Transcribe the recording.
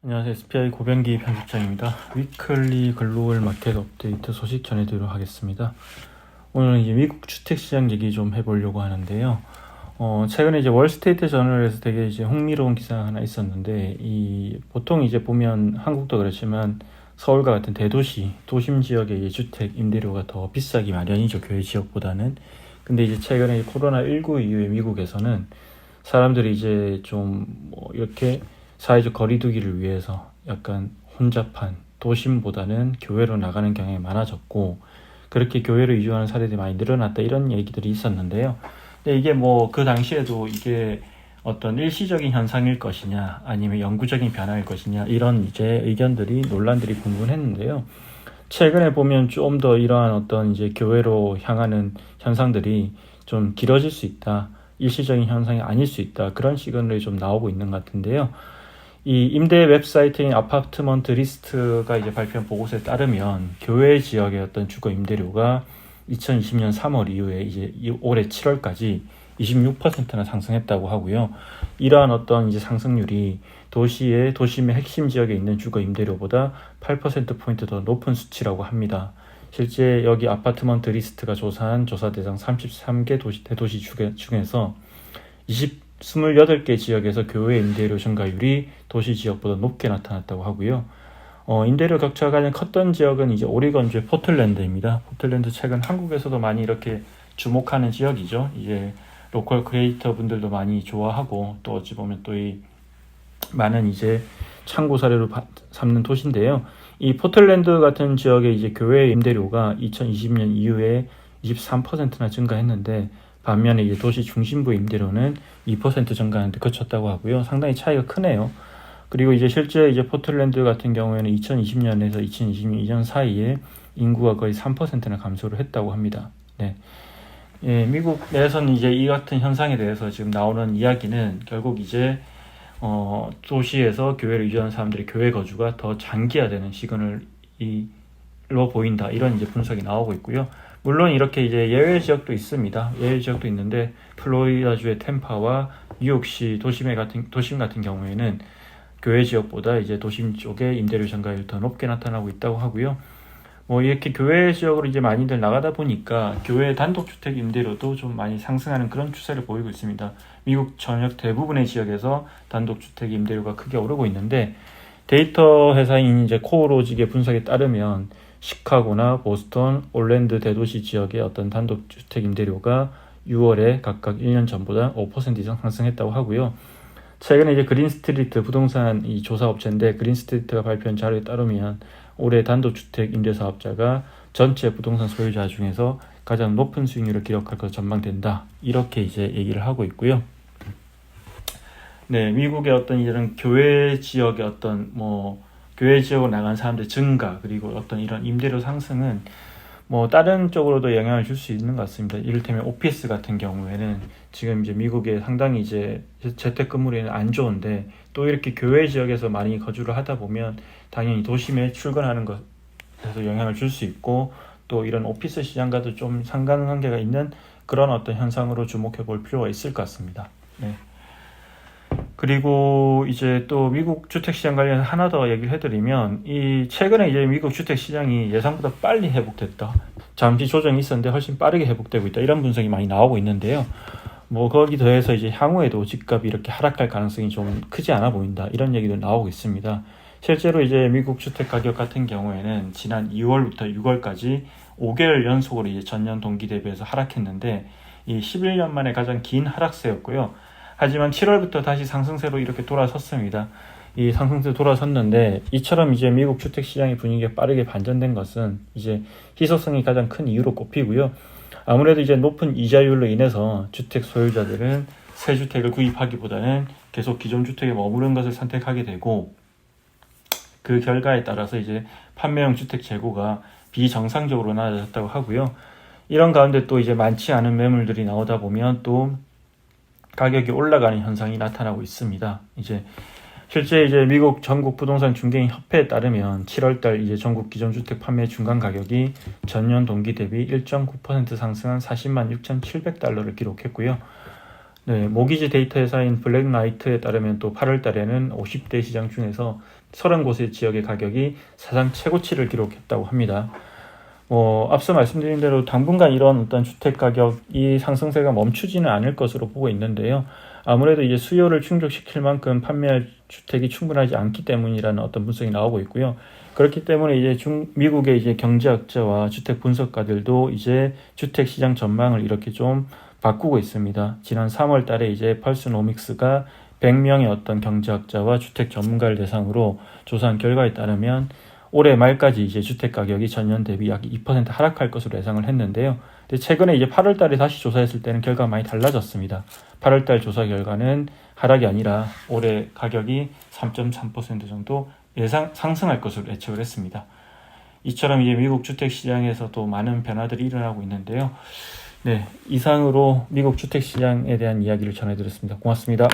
안녕하세요. SPI 고병기 편집장입니다. 위클리 글로벌 마켓 업데이트 소식 전해드리도록 하겠습니다. 오늘은 이제 미국 주택시장 얘기 좀 해보려고 하는데요. 최근에 이제 월스트리트 저널에서 되게 이제 흥미로운 기사가 하나 있었는데, 보통 이제 보면 한국도 그렇지만 서울과 같은 대도시, 도심 지역의 주택 임대료가 더 비싸기 마련이죠. 교외 지역보다는. 근데 이제 최근에 코로나19 이후에 미국에서는 사람들이 이제 좀 이렇게 사회적 거리두기를 위해서 약간 혼잡한 도심보다는 교외로 나가는 경향이 많아졌고, 그렇게 교외로 이주하는 사례들이 많이 늘어났다, 이런 얘기들이 있었는데요. 근데 이게 그 당시에도 이게 어떤 일시적인 현상일 것이냐 아니면 영구적인 변화일 것이냐, 이런 이제 의견들이, 논란들이 분분했는데요. 최근에 보면 좀 더 이러한 어떤 이제 교외로 향하는 현상들이 좀 길어질 수 있다, 일시적인 현상이 아닐 수 있다, 그런 시그널이 좀 나오고 있는 것 같은데요. 이 임대 웹사이트인 아파트먼트 리스트가 이제 발표한 보고서에 따르면 교외 지역의 어떤 주거 임대료가 2020년 3월 이후에 이제 올해 7월까지 26%나 상승했다고 하고요. 이러한 어떤 이제 상승률이 도심의 핵심 지역에 있는 주거 임대료보다 8%포인트 더 높은 수치라고 합니다. 실제 여기 아파트먼트 리스트가 조사한 조사 대상 33개 대도시 중에서 28개 지역에서 교외 임대료 증가율이 도시 지역보다 높게 나타났다고 하고요. 임대료 격차가 가장 컸던 지역은 이제 오리건주의 포틀랜드입니다. 포틀랜드 최근 한국에서도 많이 이렇게 주목하는 지역이죠. 이제 로컬 크리에이터 분들도 많이 좋아하고, 또 어찌 보면 또 이 많은 이제 참고 사례로 삼는 도시인데요. 이 포틀랜드 같은 지역의 이제 교외 임대료가 2020년 이후에 23%나 증가했는데, 반면에 이제 도시 중심부 임대료는 2% 증가하는데 그쳤다고 하고요. 상당히 차이가 크네요. 그리고 이제 실제 이제 포틀랜드 같은 경우에는 2020년에서 2022년 사이에 인구가 거의 3%나 감소를 했다고 합니다. 네. 예, 미국 내에서는 이제 이 같은 현상에 대해서 지금 나오는 이야기는 결국 이제 도시에서 교외로 이주하는 사람들의 교외 거주가 더 장기화되는 시그널로 보인다, 이런 이제 분석이 나오고 있고요. 물론 이렇게 이제 예외 지역도 있습니다. 예외 지역도 있는데, 플로리다주의 템파와 뉴욕시 도심 같은 경우에는 교외 지역보다 이제 도심 쪽에 임대료 증가율이 더 높게 나타나고 있다고 하고요. 이렇게 교외 지역으로 이제 많이들 나가다 보니까 교외 단독주택 임대료도 좀 많이 상승하는 그런 추세를 보이고 있습니다. 미국 전역 대부분의 지역에서 단독주택 임대료가 크게 오르고 있는데, 데이터 회사인 이제 코오로직의 분석에 따르면 시카고나 보스턴, 올랜드 대도시 지역의 어떤 단독주택 임대료가 6월에 각각 1년 전보다 5% 이상 상승했다고 하고요. 최근에 이제 그린스트리트 부동산 이 조사업체인데, 그린스트리트가 발표한 자료에 따르면 올해 단독주택 임대사업자가 전체 부동산 소유자 중에서 가장 높은 수익률을 기록할 것으로 전망된다, 이렇게 이제 얘기를 하고 있고요. 네, 미국의 어떤 이런 교외 지역의 어떤 교외 지역으로 나간 사람들 증가, 그리고 어떤 이런 임대료 상승은 다른 쪽으로도 영향을 줄 수 있는 것 같습니다. 이를테면 오피스 같은 경우에는 지금 이제 미국에 상당히 이제 재택근무율이 안 좋은데, 또 이렇게 교외 지역에서 많이 거주를 하다 보면 당연히 도심에 출근하는 것에서 영향을 줄 수 있고, 또 이런 오피스 시장과도 좀 상관관계가 있는 그런 어떤 현상으로 주목해 볼 필요가 있을 것 같습니다. 네. 그리고 이제 또 미국 주택시장 관련해서 하나 더 얘기를 해드리면, 최근에 이제 미국 주택시장이 예상보다 빨리 회복됐다, 잠시 조정이 있었는데 훨씬 빠르게 회복되고 있다, 이런 분석이 많이 나오고 있는데요. 거기 더해서 이제 향후에도 집값이 이렇게 하락할 가능성이 좀 크지 않아 보인다, 이런 얘기도 나오고 있습니다. 실제로 이제 미국 주택 가격 같은 경우에는 지난 2월부터 6월까지 5개월 연속으로 이제 전년 동기 대비해서 하락했는데, 이 11년 만에 가장 긴 하락세였고요. 하지만 7월부터 다시 상승세로 이렇게 돌아섰습니다. 이 상승세 돌아섰는데, 이처럼 이제 미국 주택 시장의 분위기가 빠르게 반전된 것은 이제 희소성이 가장 큰 이유로 꼽히고요. 아무래도 이제 높은 이자율로 인해서 주택 소유자들은 새 주택을 구입하기보다는 계속 기존 주택에 머무르는 것을 선택하게 되고, 그 결과에 따라서 이제 판매형 주택 재고가 비정상적으로 낮아졌다고 하고요. 이런 가운데 또 이제 많지 않은 매물들이 나오다 보면 또 가격이 올라가는 현상이 나타나고 있습니다. 실제 미국 전국 부동산 중개인 협회에 따르면 7월달 이제 전국 기존주택 판매 중간 가격이 전년 동기 대비 1.9% 상승한 406,700달러를 기록했고요. 네, 모기지 데이터 회사인 블랙라이트에 따르면 또 8월 달에는 50대 시장 중에서 30곳의 지역의 가격이 사상 최고치를 기록했다고 합니다. 앞서 말씀드린 대로 당분간 이런 어떤 주택 가격이 상승세가 멈추지는 않을 것으로 보고 있는데요. 아무래도 이제 수요를 충족시킬 만큼 판매할 주택이 충분하지 않기 때문이라는 어떤 분석이 나오고 있고요. 그렇기 때문에 이제 미국의 이제 경제학자와 주택 분석가들도 이제 주택 시장 전망을 이렇게 좀 바꾸고 있습니다. 지난 3월 달에 이제 펄스노믹스가 100명의 어떤 경제학자와 주택 전문가를 대상으로 조사한 결과에 따르면 올해 말까지 이제 주택 가격이 전년 대비 약 2% 하락할 것으로 예상을 했는데요. 근데 최근에 이제 8월 달에 다시 조사했을 때는 결과가 많이 달라졌습니다. 8월 달 조사 결과는 하락이 아니라 올해 가격이 3.3% 정도 상승할 것으로 예측을 했습니다. 이처럼 이제 미국 주택 시장에서도 많은 변화들이 일어나고 있는데요. 네, 이상으로 미국 주택 시장에 대한 이야기를 전해드렸습니다. 고맙습니다.